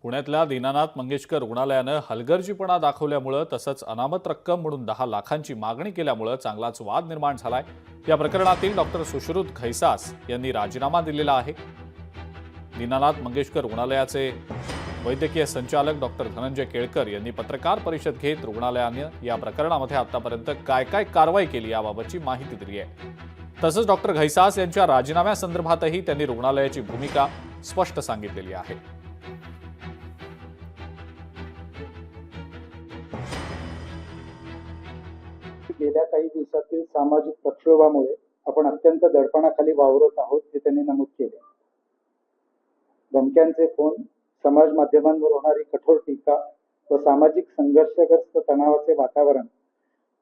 पुण्यातल्या दीनानाथ मंगेशकर रुग्णालयानं हलगर्जीपणा दाखवल्यामुळे तसंच अनामत रक्कम म्हणून 10 लाखांची मागणी केल्यामुळे चांगलाच वाद निर्माण झालाय। या प्रकरणातील डॉक्टर सुश्रुत घैसास यांनी राजीनामा दिलेला आहे। दीनानाथ मंगेशकर रुग्णालयाचे वैद्यकीय संचालक डॉक्टर धनंजय केळकर यांनी पत्रकार परिषद घेत रुग्णालयाने या प्रकरणामध्ये आतापर्यंत काय काय कारवाई केली याबाबतची माहिती दिली आहे। तसंच डॉक्टर घैसास यांच्या राजीनाम्यासंदर्भातही त्यांनी रुग्णालयाची भूमिका स्पष्ट सांगितलेली आहे। गेल्या काही दिवसातील सामाजिक प्रक्षोभामुळे आपण अत्यंत दडपणाखाली वावरत आहोत हे त्यांनी नमूद केले। धमक्यांचे फोन, समाज माध्यमांवर होणारी कठोर टीका व सामाजिक संघर्षग्रस्त तणावाचे वातावरण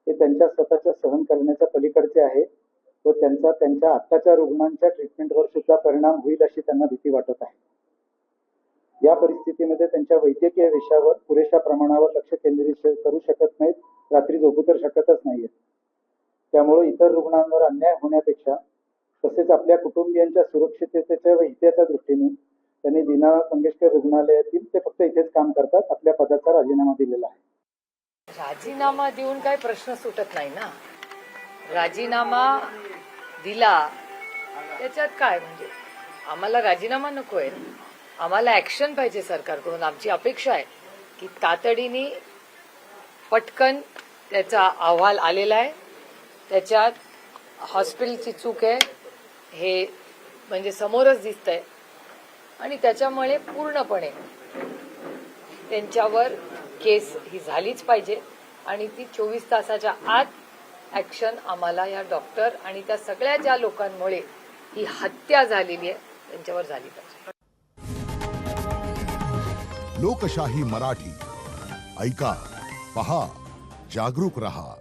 हे त्यांच्या स्वतःच्या सहन करण्याच्या पलीकडचे आहे व त्यांचा त्यांच्या आत्ताच्या रुग्णांच्या ट्रीटमेंटवर सुद्धा परिणाम होईल अशी त्यांना भीती वाटत आहे। या परिस्थितीमध्ये त्यांच्या वैद्यकीय विषयावर पुरेशा प्रमाणावर लक्ष केंद्रित करू शकत नाहीत, रात्री झोपू तर शकतच नाहीत। त्यामुळे इतर रुग्णांवर अन्याय होण्यापेक्षा तसेच आपल्या कुटुंबियांच्या सुरक्षिततेच्या व हिताच्या दृष्टीने त्यांनी दीनानाथ मंगेशकर रुग्णालयातील ते फक्त इथेच काम करतात, आपल्या पदाचा राजीनामा दिलेला आहे। राजीनामा देऊन काय प्रश्न सुटत नाही ना। राजीनामा दिला त्याच्यात काय, म्हणजे आम्हाला राजीनामा नकोय, आम्हाला ऍक्शन पाहिजे सरकारकडून। आमची अपेक्षा आहे की तातडीने पटकन त्याचा अहवाल आलेला आहे, त्याच्यात हॉस्पिटलची चूक आहे हे म्हणजे समोरच दिसतंय आणि त्याच्यामुळे पूर्णपणे त्यांच्यावर केस ही झालीच पाहिजे आणि ती 24 तासाच्या आत ऍक्शन आम्हाला या डॉक्टर आणि त्या सगळ्या ज्या लोकांमुळे ही हत्या झालेली आहे त्यांच्यावर झाली पाहिजे। लोकशाही मराठी ऐका, पहा, जागरूक रहा।